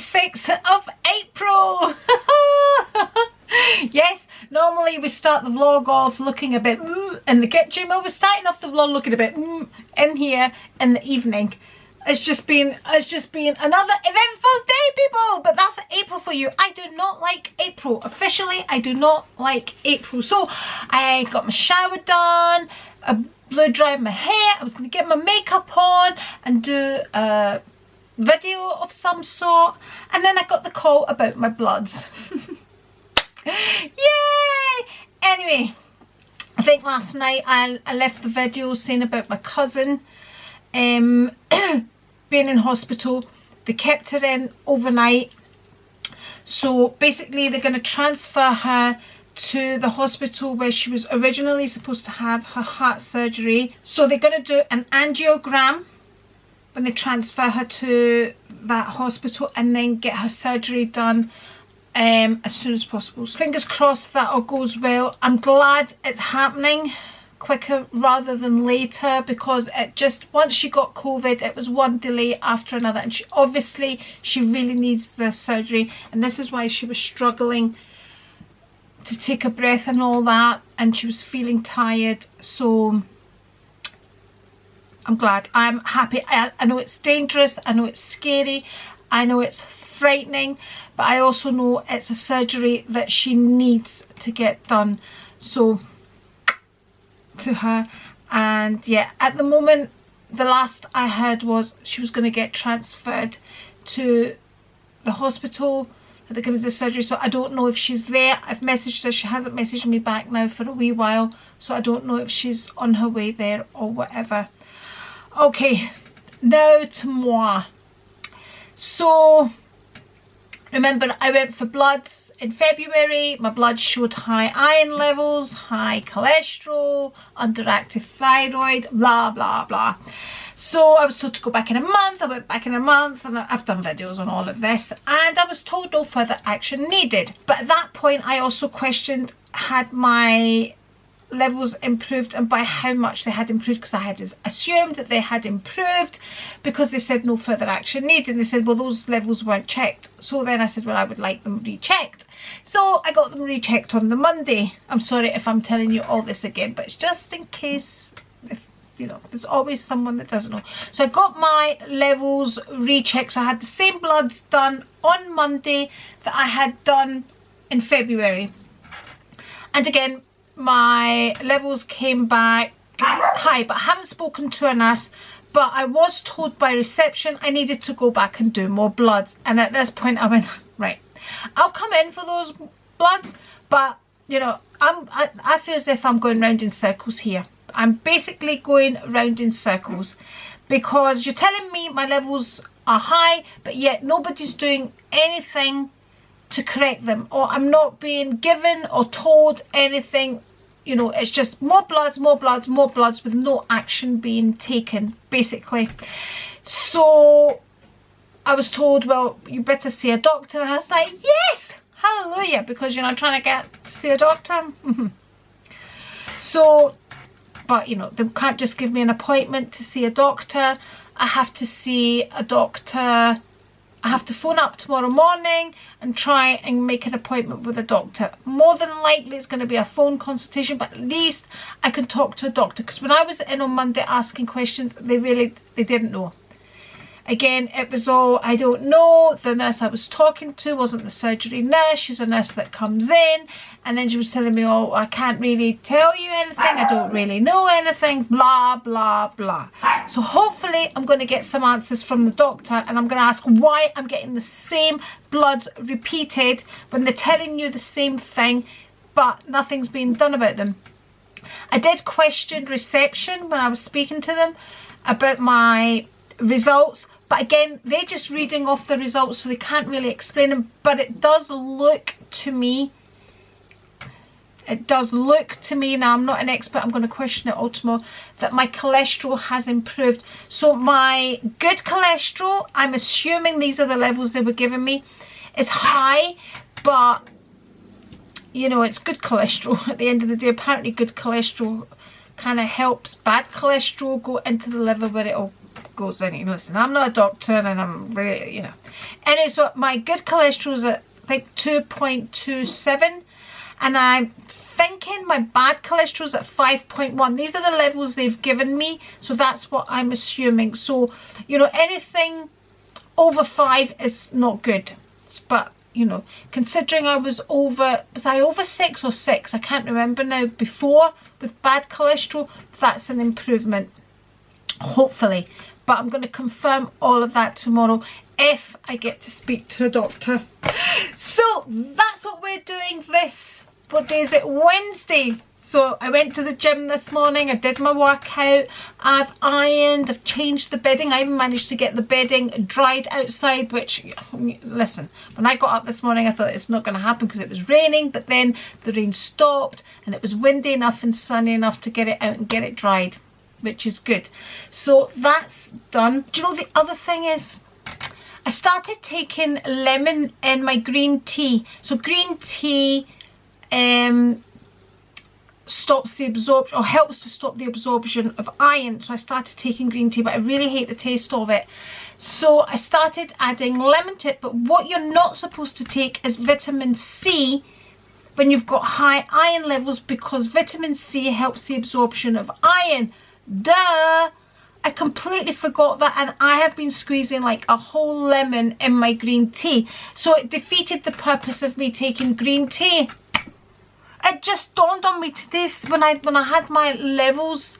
6th of April. Yes, normally we start the vlog off looking a bit in the kitchen, but we're starting off the vlog looking a bit in here in the evening. It's just been another eventful day, people, but that's April for you. I do not like April. Officially, I do not like April. So I got my shower done, I blow dried my hair, I was going to get my makeup on and do a video of some sort, and then I got the call about my bloods. Yay! Anyway, I think last night I left the video saying about my cousin being in hospital. They kept her in overnight, so basically they're going to transfer her to the hospital where she was originally supposed to have her heart surgery. So they're going to do an angiogram when they transfer her to that hospital, and then get her surgery done as soon as possible. So fingers crossed that all goes well. I'm glad it's happening quicker rather than later, because it just, once she got COVID, it was one delay after another, and she really needs the surgery, and this is why she was struggling to take a breath and all that, and she was feeling tired. So I'm glad, I'm happy. I know it's dangerous, I know it's scary, I know it's frightening, but I also know it's a surgery that she needs to get done. So to her, and yeah, at the moment the last I heard was she was going to get transferred to the hospital that they're going to do surgery. So I don't know if she's there. I've messaged her, she hasn't messaged me back now for a wee while, so I don't know if she's on her way there or whatever. Okay, now to moi. So remember, I went for bloods in February. My blood showed high iron levels, high cholesterol, underactive thyroid, blah blah blah. So I was told to go back in a month. I went back in a month, and I've done videos on all of this, and I was told no further action needed. But at that point I also questioned, had my levels improved, and by how much they had improved, because I had assumed that they had improved because they said no further action needed. And they said, well, those levels weren't checked. So then I said, well, I would like them rechecked. So I got them rechecked on the Monday. I'm sorry if I'm telling you all this again, but it's just in case, if you know, there's always someone that doesn't know. So I got my levels rechecked. So I had the same bloods done on Monday that I had done in February, and again my levels came back high, but I haven't spoken to a nurse. But I was told by reception I needed to go back and do more bloods, and at this point I went, right, I'll come in for those bloods, but you know, I feel as if I'm going round in circles here. I'm basically going round in circles, because you're telling me my levels are high, but yet nobody's doing anything to correct them, or I'm not being given or told anything. You know, it's just more bloods, more bloods, more bloods, with no action being taken, basically. So I was told, well, you better see a doctor. And I was like, yes, hallelujah, because, you know, I'm trying to get to see a doctor. So, but, you know, they can't just give me an appointment to see a doctor. I have to see a doctor. I have to phone up tomorrow morning and try and make an appointment with a doctor. More than likely it's going to be a phone consultation, but at least I can talk to a doctor, because when I was in on Monday asking questions, they didn't know. Again, it was all, I don't know. The nurse I was talking to wasn't the surgery nurse. She's a nurse that comes in, and then she was telling me, oh, I can't really tell you anything. I don't really know anything, blah, blah, blah. So hopefully I'm going to get some answers from the doctor, and I'm going to ask why I'm getting the same bloods repeated when they're telling you the same thing, but nothing's being done about them. I did question reception when I was speaking to them about my results, but again, they're just reading off the results, so they can't really explain them. But it does look to me, now I'm not an expert, I'm going to question it all tomorrow, that my cholesterol has improved. So my good cholesterol, I'm assuming these are the levels they were giving me, is high, but you know, it's good cholesterol at the end of the day. Apparently good cholesterol kind of helps bad cholesterol go into the liver, where it'll goes in. Listen, I'm not a doctor and I'm really, you know. Anyway, so my good cholesterol is at, I think, 2.27, and I'm thinking my bad cholesterol is at 5.1. These are the levels they've given me, so that's what I'm assuming. So, you know, anything over 5 is not good. But, you know, considering I was I over 6 or 6? I can't remember now. Before, with bad cholesterol, that's an improvement, hopefully. But I'm going to confirm all of that tomorrow if I get to speak to a doctor. So that's what we're doing this, what day is it? Wednesday. So I went to the gym this morning, I did my workout, I've ironed, I've changed the bedding. I even managed to get the bedding dried outside, which, listen, when I got up this morning I thought it's not going to happen because it was raining, but then the rain stopped and it was windy enough and sunny enough to get it out and get it dried, which is good. So that's done. Do you know the other thing is, I started taking lemon in my green tea. So green tea stops the absorption, or helps to stop the absorption of iron. So I started taking green tea, but I really hate the taste of it. So I started adding lemon to it. But what you're not supposed to take is vitamin C when you've got high iron levels, because vitamin C helps the absorption of iron. Duh! I completely forgot that, and I have been squeezing like a whole lemon in my green tea. So it defeated the purpose of me taking green tea. It just dawned on me today when I had my levels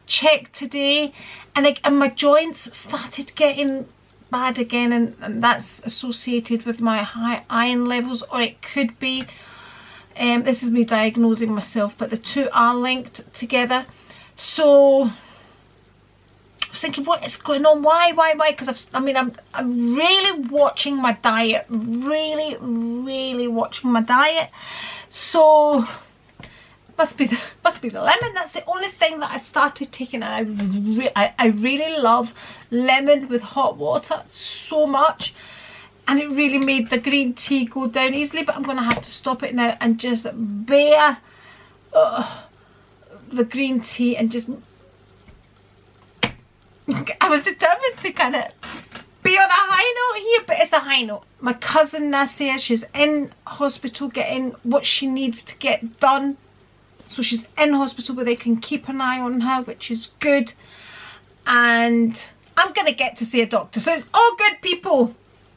checked today, and my joints started getting bad again, and that's associated with my high iron levels, or it could be. This is me diagnosing myself, but the two are linked together. So I was thinking, what is going on? Why? Because I'm really watching my diet, really watching my diet. So must be the lemon. That's the only thing that I started taking. And I really love lemon with hot water so much, and it really made the green tea go down easily. But I'm gonna have to stop it now and just bear the green tea and just. I was determined to kind of be on a high note here, but it's a high note. My cousin Nasia, she's in hospital getting what she needs to get done. So she's in hospital where they can keep an eye on her, which is good. And I'm going to get to see a doctor. So it's all good, people.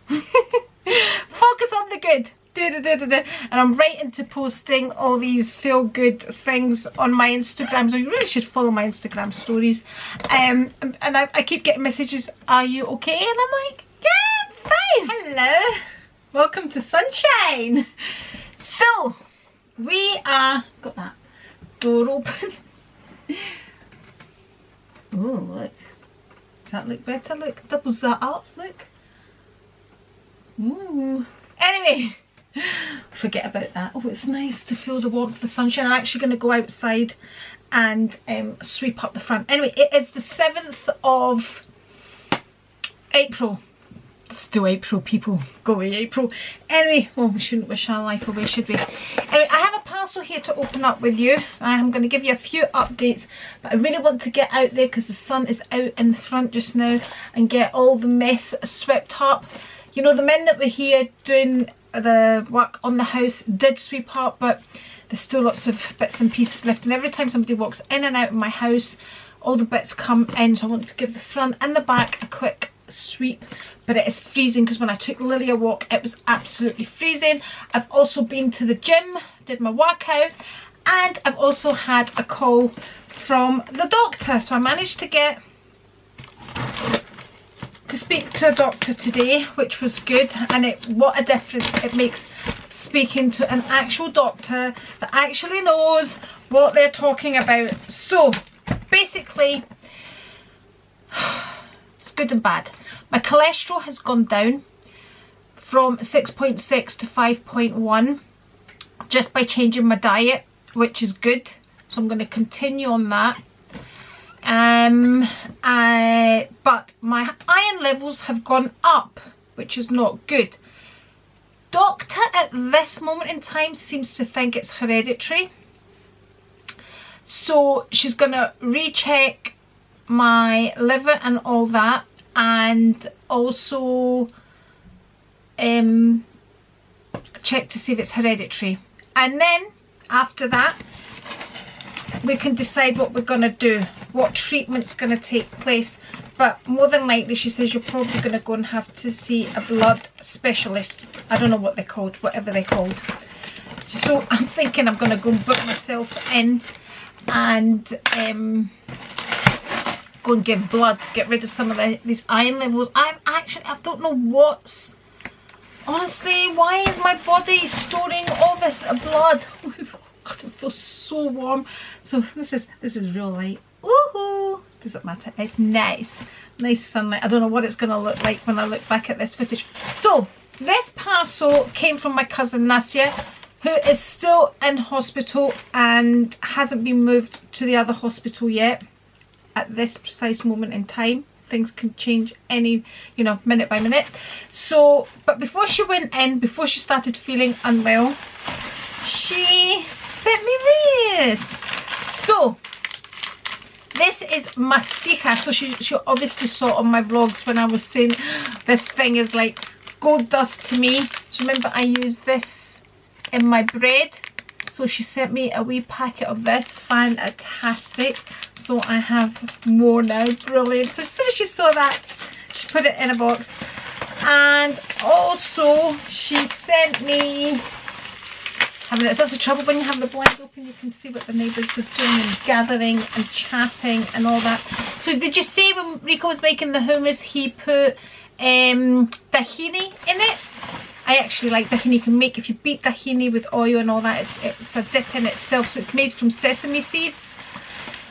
Focus on the good. And I'm right into posting all these feel good things on my Instagram, so you really should follow my Instagram stories. And I keep getting messages, are you okay? And I'm like, yeah, fine. Hello, welcome to sunshine. So we are, got that door open. Oh, look, does that look better? Look, doubles that up, look. Ooh. Anyway, forget about that. Oh, it's nice to feel the warmth of the sunshine. I'm actually going to go outside and sweep up the front. Anyway, it is the 7th of April. It's still April, people. Go away, April. Anyway, well, we shouldn't wish our life away, should we? Anyway, I have a parcel here to open up with you. I'm going to give you a few updates, but I really want to get out there because the sun is out in the front just now and get all the mess swept up. You know, the men that were here doing the work on the house did sweep up, but there's still lots of bits and pieces left, and every time somebody walks in and out of my house, all the bits come in. So I want to give the front and the back a quick sweep. But it is freezing because when I took Lily a walk, it was absolutely freezing. I've also been to the gym, did my workout, and I've also had a call from the doctor. So I managed to get to speak to a doctor today, which was good. And what a difference it makes speaking to an actual doctor that actually knows what they're talking about. So basically, it's good and bad. My cholesterol has gone down from 6.6 to 5.1 just by changing my diet, which is good. So I'm going to continue on that. But my iron levels have gone up, which is not good. Doctor at this moment in time seems to think it's hereditary. So she's going to recheck my liver and all that, and also check to see if it's hereditary. And then after that we can decide what we're going to do, what treatment's going to take place. But more than likely, she says, you're probably going to go and have to see a blood specialist. I don't know what they're called, whatever they're called. So I'm thinking I'm going to go and book myself in and go and give blood to get rid of some of these iron levels. I don't know what's... Honestly, why is my body storing all this blood? God, it feels so warm. So this is real light. Woohoo! Doesn't matter. It's nice sunlight. I don't know what it's going to look like when I look back at this footage. So this parcel came from my cousin Nasya, who is still in hospital and hasn't been moved to the other hospital yet at this precise moment in time. Things can change any, you know, minute by minute. So, but before she went in, before she started feeling unwell, she sent me this. So this is mastiha. So she obviously saw on my vlogs when I was saying this thing is like gold dust to me. So remember, I use this in my bread. So she sent me a wee packet of this. Fantastic. So I have more now. Brilliant. So as soon as she saw that, she put it in a box. And also she sent me... I mean, that's the trouble when you have the blinds open, you can see what the neighbours are doing and gathering and chatting and all that. So did you say when Rico was making the hummus, he put tahini in it? I actually like tahini. You can make, if you beat tahini with oil and all that, it's a dip in itself. So it's made from sesame seeds.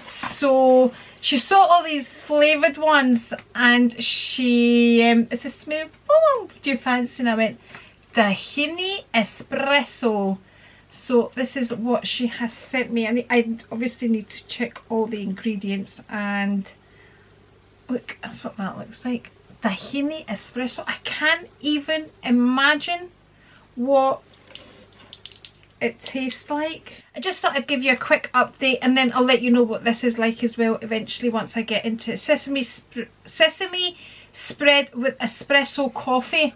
So she saw all these flavoured ones and she says to me, oh, do you fancy? And I went, tahini espresso. So this is what she has sent me. I obviously need to check all the ingredients, and look, that's what that looks like. Tahini espresso. I can't even imagine what it tastes like. I just thought I'd give you a quick update, and then I'll let you know what this is like as well eventually once I get into it. Sesame spread with espresso coffee.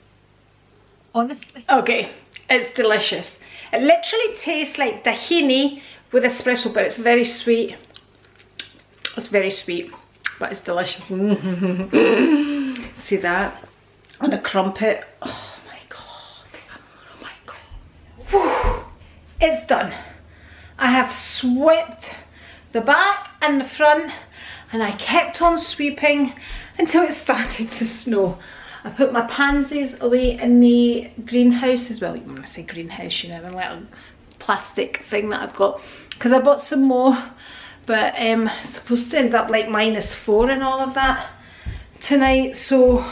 Honestly. Okay, it's delicious. It literally tastes like tahini with espresso, but it's very sweet. It's very sweet, but it's delicious. See that? On a crumpet. Oh my god. Oh my god. Whew. It's done. I have swept the back and the front, and I kept on sweeping until it started to snow. I put my pansies away in the greenhouse as well. When I say greenhouse, you know, a little plastic thing that I've got, because I bought some more, but it's supposed to end up like -4 and all of that tonight, so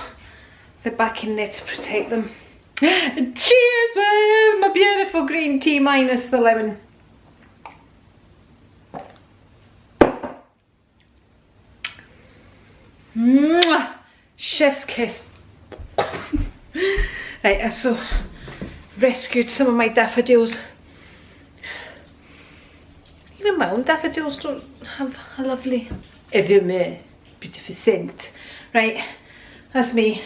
they're back in there to protect them. Cheers with my beautiful green tea minus the lemon. Mwah! Chef's kiss. Right, I've so rescued some of my daffodils. Even my own daffodils don't have a lovely aroma, beautiful scent. Right, that's me.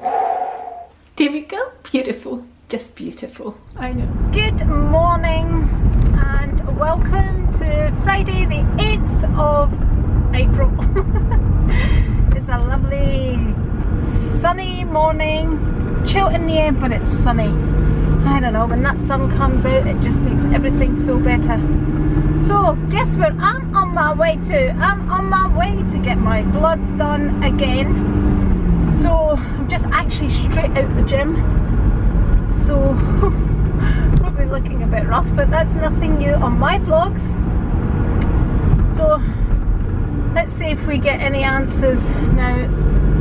There we go, beautiful, just beautiful, I know. Good morning and welcome to Friday the 8th of April. It's a lovely sunny morning, chill in the air, but it's sunny. I don't know, when that sun comes out, it just makes everything feel better. So guess where I'm on my way to? I'm on my way to get my bloods done again. So I'm just actually straight out the gym. So probably looking a bit rough, but that's nothing new on my vlogs. So let's see if we get any answers now.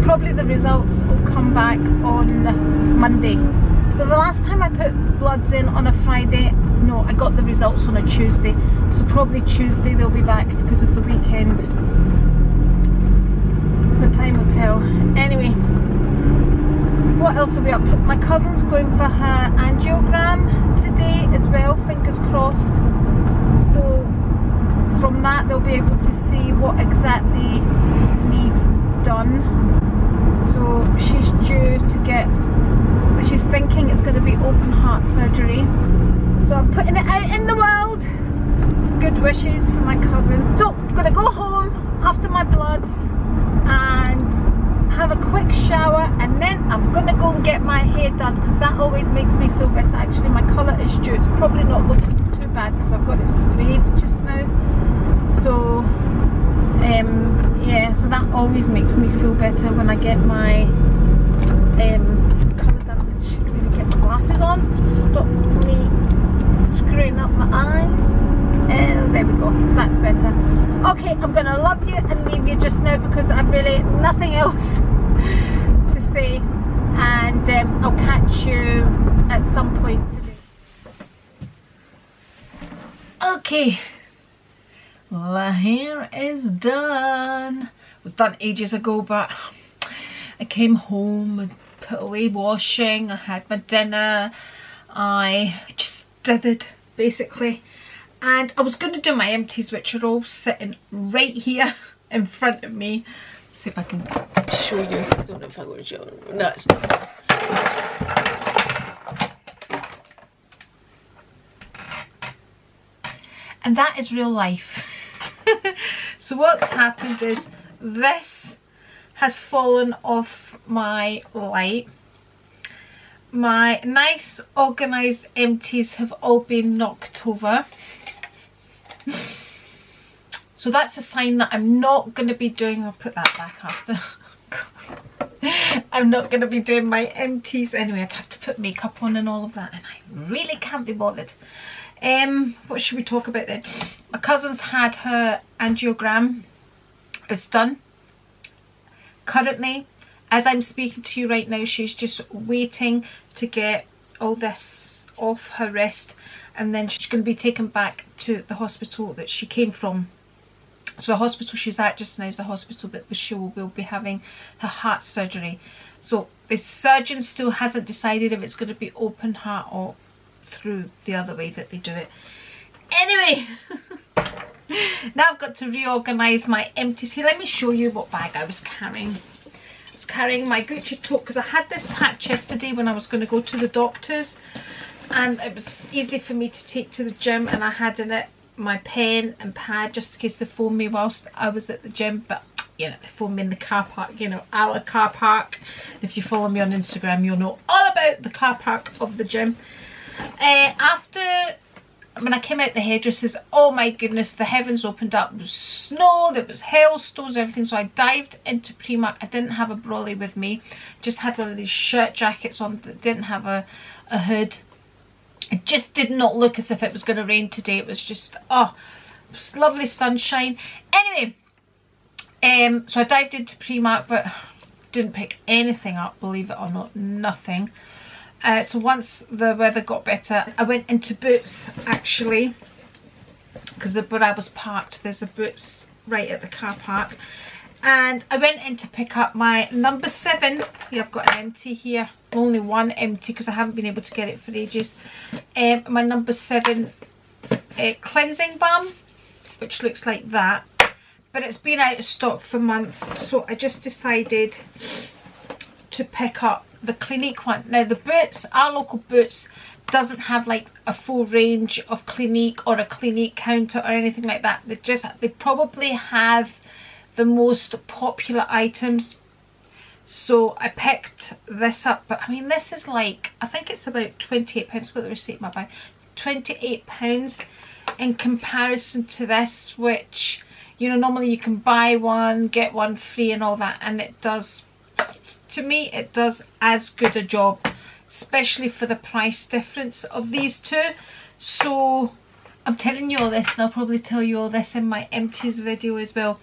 Probably the results will come back on Monday. But the last time I put bloods in on a Friday, no, I got the results on a Tuesday. So probably Tuesday they'll be back because of the weekend. But time will tell. Anyway, what else are we up to? My cousin's going for her angiogram today as well, fingers crossed. So from that they'll be able to see what exactly needs done. So she's due to get, she's thinking it's going to be open heart surgery, so I'm putting it out in the world. Good wishes for my cousin. So I'm going to go home after my bloods and have a quick shower, and then I'm going to go and get my hair done, because that always makes me feel better. Actually, my colour is due. It's probably not looking too bad because I've got it sprayed just now. So yeah, so that always makes me feel better when I get my colour done. I should really get my glasses on. Stop me screwing up my eyes. There we go, so that's better. Okay, I'm gonna love you and leave you just now because I've really nothing else to say, and I'll catch you at some point today. Okay, the hair is done. It was done ages ago, but I came home and put away washing, I had my dinner, I just did it basically. And I was going to do my empties, which are all sitting right here in front of me. Let's see if I can show you. I don't know if I'm going to show you. No, it's not. And that is real life. So what's happened is this has fallen off my light. My nice organised empties have all been knocked over. So that's a sign that I'm not going to be doing, I'll put that back after. I'm not going to be doing my empties anyway. I'd have to put makeup on and all of that, and I really can't be bothered. What should we talk about then? My cousin's had her angiogram. It's done. Currently, as I'm speaking to you right now, she's just waiting to get all this off her wrist, and then she's going to be taken back to the hospital that she came from. So the hospital she's at just now is the hospital that she will be having her heart surgery. So the surgeon still hasn't decided if it's going to be open heart or through the other way that they do it. Anyway, now I've got to reorganise my empties. Here, let me show you what bag I was carrying. I was carrying my Gucci tote because I had this patch yesterday when I was going to go to the doctor's, and it was easy for me to take to the gym, and I had in it my pen and pad just in case they phoned me whilst I was at the gym. But you know, they phoned me in the car park, you know, our car park. If you follow me on Instagram, you'll know all about the car park of the gym. After, when I came out the hairdressers, oh my goodness, the heavens opened up. There was snow, there was hailstones, everything. So I dived into Primark. I didn't have a brolly with me, just had one of these shirt jackets on that didn't have a hood. It just did not look as if it was going to rain today. It was just, oh, it was lovely sunshine. Anyway, so I dived into Primark, but didn't pick anything up, believe it or not, nothing. So once the weather got better, I went into Boots actually, because where I was parked, there's a Boots right at the car park. And I went in to pick up my number 7. Here I've got an empty here. Only one empty because I haven't been able to get it for ages. My number 7 cleansing balm, which looks like that. But it's been out of stock for months. So I just decided to pick up the Clinique one. Now the Boots, our local Boots, doesn't have like a full range of Clinique or a Clinique counter or anything like that. They probably have the most popular items. So I picked this up, but I mean this is like, I think it's about £28. I've got the receipt in my bag. £28 in comparison to this, which, you know, normally you can buy one get one free and all that, and it does, to me it does as good a job, especially for the price difference of these two. So I'm telling you all this, and I'll probably tell you all this in my empties video as well.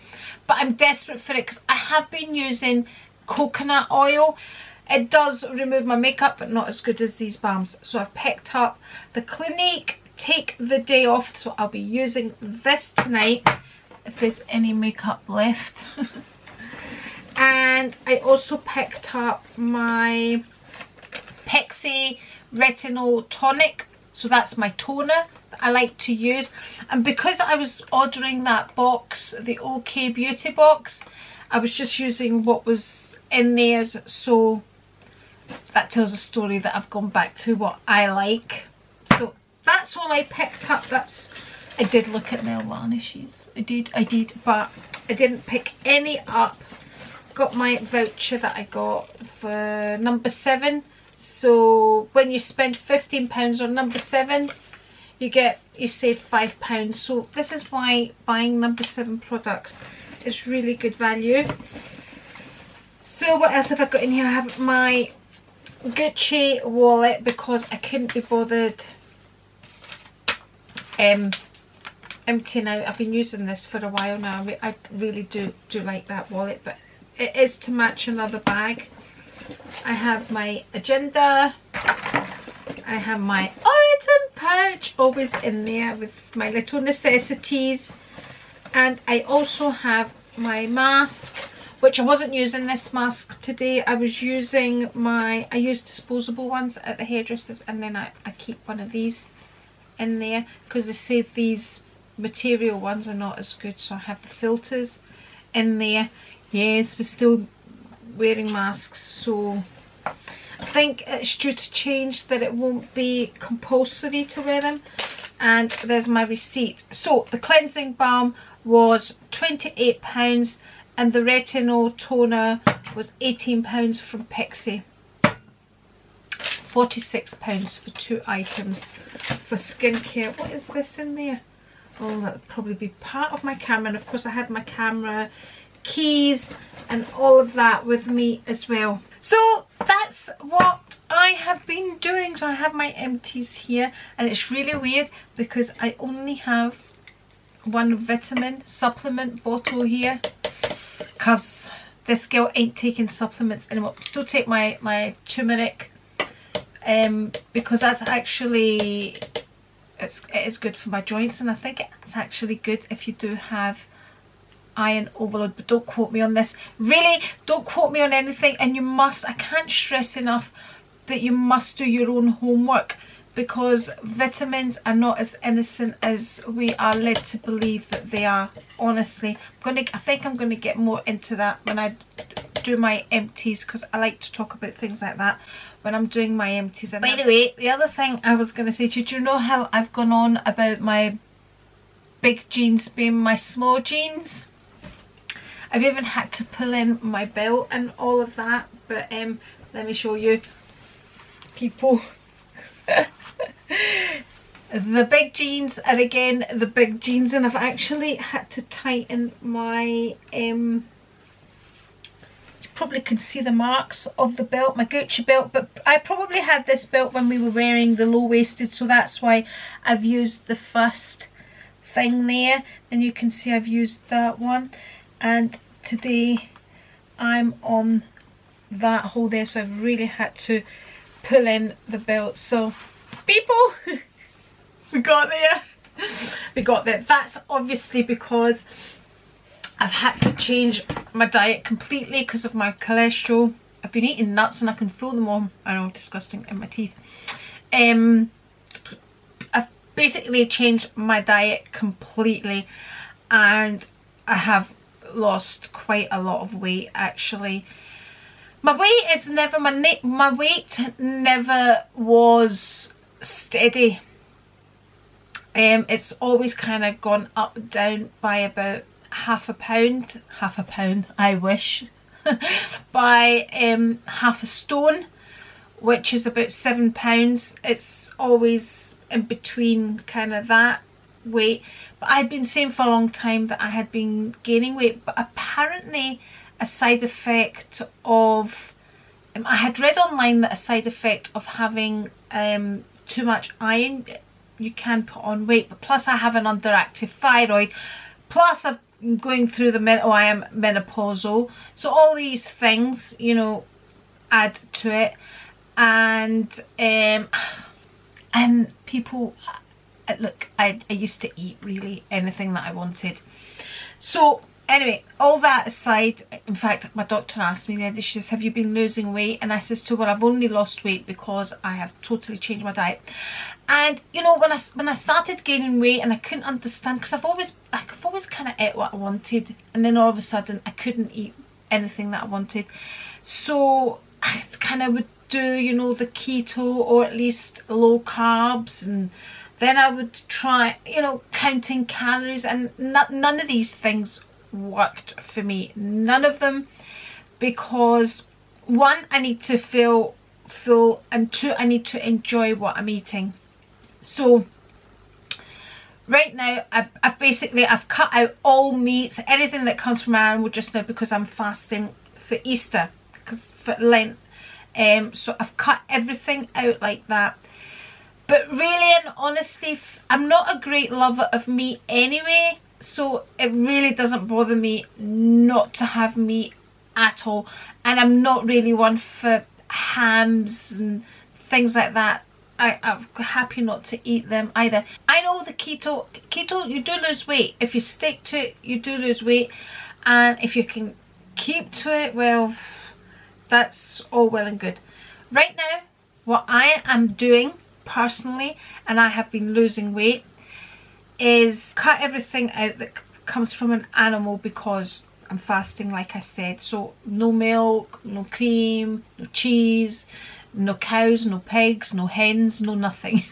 But I'm desperate for it because I have been using coconut oil. It does remove my makeup, but not as good as these balms. So I've picked up the Clinique Take the Day Off. So I'll be using this tonight if there's any makeup left. And I also picked up my Pixie Retinol Tonic. So that's my toner that I like to use. And because I was ordering that box, the OK Beauty box, I was just using what was in there, so that tells a story that I've gone back to what I like. So that's all I picked up. I did look at nail varnishes, I did, but I didn't pick any up. Got my voucher that I got for number 7. So when you spend £15 on number 7, you save £5. So this is why buying number 7 products is really good value. So what else have I got in here? I have my Gucci wallet because I couldn't be bothered emptying out. I've been using this for a while now. I really do like that wallet, but it is to match another bag. I have my agenda. I have my Oriton pouch, always in there with my little necessities. And I also have my mask, which I wasn't using this mask today. I was using I use disposable ones at the hairdressers, and then I keep one of these in there because they say these material ones are not as good, so I have the filters in there. Yes, we're still wearing masks, so I think it's due to change that it won't be compulsory to wear them. And there's my receipt. So the cleansing balm was £28 and the retinol toner was £18 from Pixie. £46 for 2 items for skincare. What is this in there? Oh, that would probably be part of my camera. And of course I had my camera, keys and all of that with me as well. So that's what I have been doing. So I have my empties here, and it's really weird because I only have one vitamin supplement bottle here because this girl ain't taking supplements anymore. Still take my turmeric because that's actually it is good for my joints, and I think it's actually good if you do have iron overload, but don't quote me on this. Really, don't quote me on anything. And you must, I can't stress enough that you must do your own homework, because vitamins are not as innocent as we are led to believe that they are. Honestly, I think I'm gonna get more into that when I do my empties, because I like to talk about things like that when I'm doing my empties. And by the way, the other thing I was gonna say to you, do you know how I've gone on about my big jeans being my small jeans? I've even had to pull in my belt and all of that, but let me show you, people. The big jeans are again the big jeans, and I've actually had to tighten my you probably can see the marks of the belt, my Gucci belt, but I probably had this belt when we were wearing the low-waisted, so that's why I've used the first thing there. And you can see I've used that one, and today I'm on that hole there, so I've really had to pull in the belt. So people, we got there. That's obviously because I've had to change my diet completely because of my cholesterol. I've been eating nuts and I can feel them all, I know, disgusting, in my teeth. I've basically changed my diet completely, and I have lost quite a lot of weight actually. My weight is never, my weight never was steady. It's always kind of gone up and down by about half a pound, I wish, by half a stone, which is about £7. It's always in between kind of that weight. But I'd been saying for a long time that I had been gaining weight, but apparently a side effect of I had read online that a side effect of having too much iron, you can put on weight. But plus I have an underactive thyroid, plus I'm going through I am menopausal, so all these things, you know, add to it. And people, look, I used to eat really anything that I wanted. So Anyway, all that aside, in fact, my doctor asked me the other day, she says, have you been losing weight? And I says to her, well, I've only lost weight because I have totally changed my diet. And you know, when I started gaining weight and I couldn't understand, because I've always kind of ate what I wanted, and then all of a sudden I couldn't eat anything that I wanted. So I kind of would do, you know, the keto or at least low carbs, and then I would try, you know, counting calories, and none of these things worked for me. None of them, because one, I need to feel full, and two, I need to enjoy what I'm eating. So right now I've cut out all meats, anything that comes from an animal just now, because I'm fasting for Easter, because for Lent. So I've cut everything out like that. But really and honestly, I'm not a great lover of meat anyway, so it really doesn't bother me not to have meat at all. And I'm not really one for hams and things like that. I'm happy not to eat them either. I know the keto, you do lose weight. If you stick to it, you do lose weight. And if you can keep to it, well, that's all well and good. Right now, what I am doing personally, and I have been losing weight, is cut everything out that comes from an animal, because I'm fasting, like I said. So no milk, no cream, no cheese, no cows, no pigs, no hens, no nothing.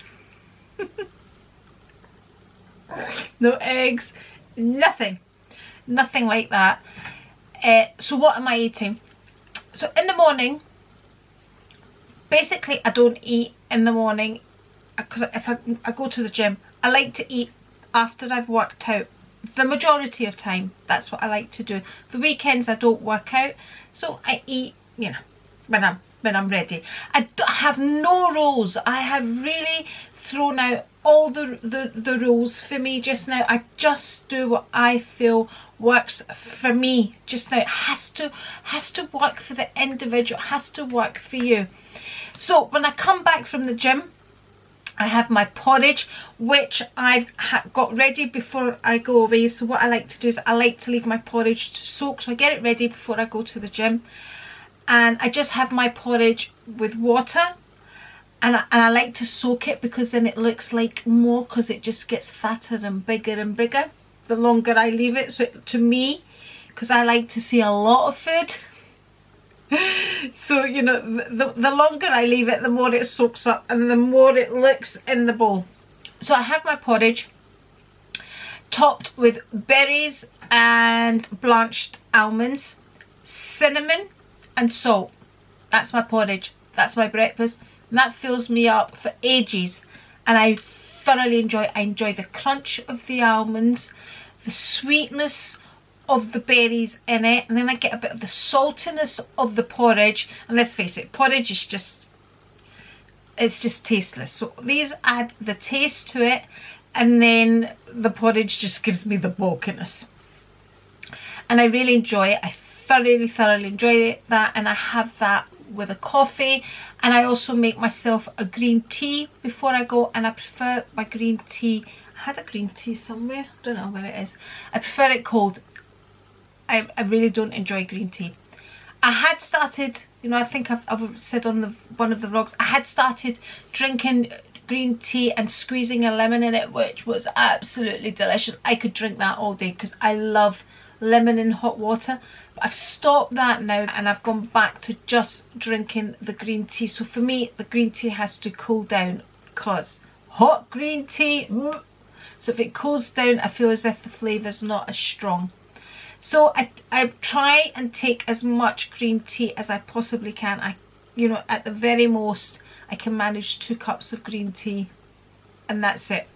No eggs, nothing like that. So what am I eating? So in the morning, basically I don't eat in the morning, because if I go to the gym, I like to eat after I've worked out. The majority of time, that's what I like to do. The weekends I don't work out, so I eat, you know, when I'm ready. I have no rules. I have really thrown out all the rules for me just now. I just do what I feel works for me just now. It has to work for the individual. It has to work for you. So when I come back from the gym, I have my porridge, which I've got ready before I go away. So what I like to do is I like to leave my porridge to soak, so I get it ready before I go to the gym. And I just have my porridge with water, and I like to soak it, because then it looks like more, because it just gets fatter and bigger the longer I leave it. So to me, because I like to see a lot of food, so you know, the longer I leave it, the more it soaks up and the more it looks in the bowl. So I have my porridge topped with berries and blanched almonds, cinnamon and salt. That's my porridge. That's my breakfast. And that fills me up for ages. And I thoroughly enjoy it. I enjoy the crunch of the almonds, the sweetness of the berries in it, and then I get a bit of the saltiness of the porridge. And let's face it, porridge is just, it's just tasteless. So these add the taste to it, and then the porridge just gives me the bulkiness. And I really enjoy it. I thoroughly enjoy that, and I have that with a coffee. And I also make myself a green tea before I go, and I prefer my green tea. I had a green tea somewhere, I don't know where it is. I prefer it cold. I really don't enjoy green tea. I had started, you know, I think I've said on one of the vlogs, I had started drinking green tea and squeezing a lemon in it, which was absolutely delicious. I could drink that all day, because I love lemon in hot water. But I've stopped that now, and I've gone back to just drinking the green tea. So for me, the green tea has to cool down, because hot green tea, so if it cools down, I feel as if the flavour's not as strong. So I try and take as much green tea as I possibly can. You know, at the very most, I can manage 2 cups of green tea, and that's it.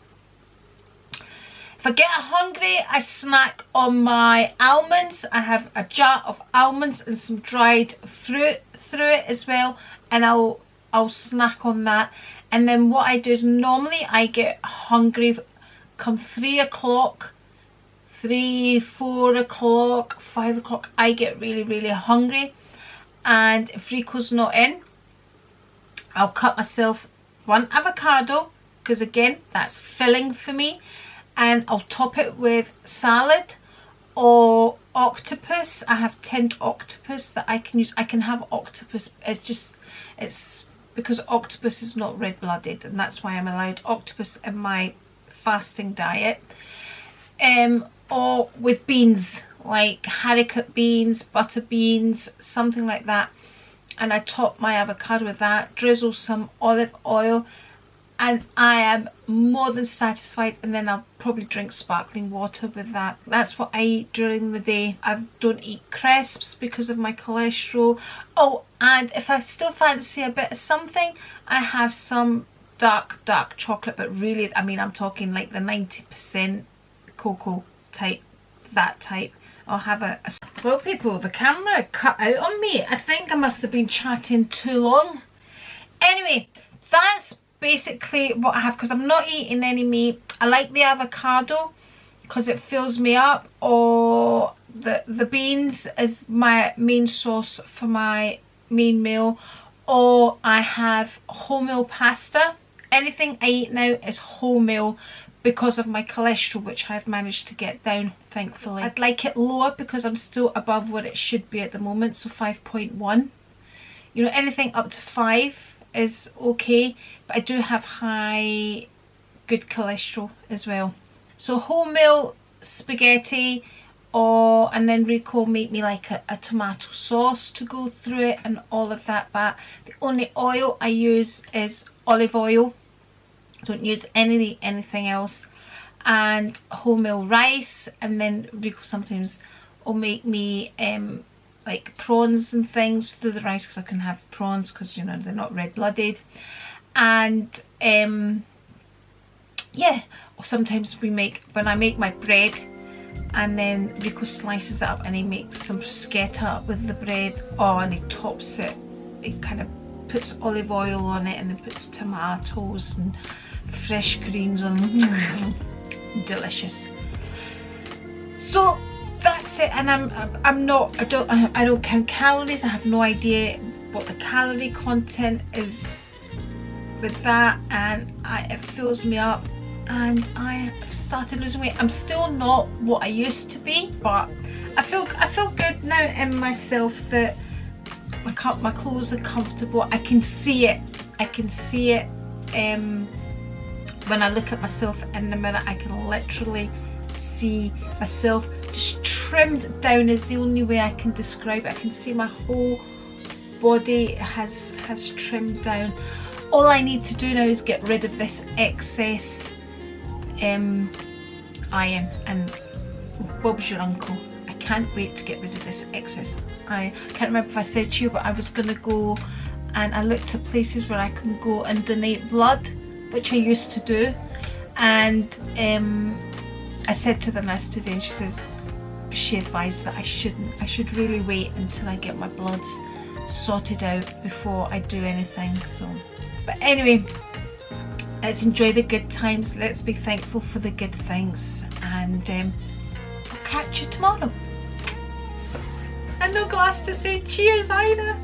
If I get hungry, I snack on my almonds. I have a jar of almonds and some dried fruit through it as well, and I'll snack on that. And then what I do is, normally I get hungry come 3 o'clock, 3, 4 o'clock, 5 o'clock. I get really hungry, and if Rico's not in, I'll cut myself 1 avocado, because again, that's filling for me, and I'll top it with salad or octopus. I have tinned octopus that I can use. I can have octopus. It's because octopus is not red-blooded, and that's why I'm allowed octopus in my fasting diet. Or with beans, like haricot beans, butter beans, something like that. And I top my avocado with that, drizzle some olive oil, and I am more than satisfied. And then I'll probably drink sparkling water with that. That's what I eat during the day. I don't eat crisps because of my cholesterol. Oh, and if I still fancy a bit of something, I have some dark chocolate, but really, I mean, I'm talking like the 90% cocoa type, that type. I'll have a well, people, the camera cut out on me. I think I must have been chatting too long. Anyway, that's basically what I have, because I'm not eating any meat. I like the avocado because it fills me up, or the beans is my main source for my main meal, or I have wholemeal pasta. Anything I eat now is wholemeal because of my cholesterol, which I've managed to get down, thankfully. I'd like it lower because I'm still above what it should be at the moment, so 5.1. You know, anything up to 5 is okay, but I do have high good cholesterol as well. So wholemeal spaghetti, and then Rico make me like a tomato sauce to go through it and all of that. But the only oil I use is olive oil. Don't use anything else. And wholemeal rice, and then Rico sometimes will make me like prawns and things through the rice, because I can have prawns because, you know, they're not red-blooded. And yeah, or sometimes when I make my bread, and then Rico slices it up and he makes some bruschetta with the bread. Oh, and he tops it. He kind of puts olive oil on it, and then puts tomatoes and fresh greens on. Delicious. So that's it. And I don't count calories. I have no idea what the calorie content is with that, and it fills me up, and I started losing weight. I'm still not what I used to be, but I feel good now in myself, that my clothes are comfortable. I can see it. When I look at myself in the mirror, I can literally see myself just trimmed down, is the only way I can describe it. I can see my whole body has trimmed down. All I need to do now is get rid of this excess iron. And Bob's your uncle. I can't wait to get rid of this excess iron. I can't remember if I said to you, but I was going to go, and I looked at places where I can go and donate blood, which I used to do. And I said to the nurse today, and she advised that I should really wait until I get my bloods sorted out before I do anything. So, but anyway, let's enjoy the good times, let's be thankful for the good things, and I'll catch you tomorrow. And no glass to say cheers either.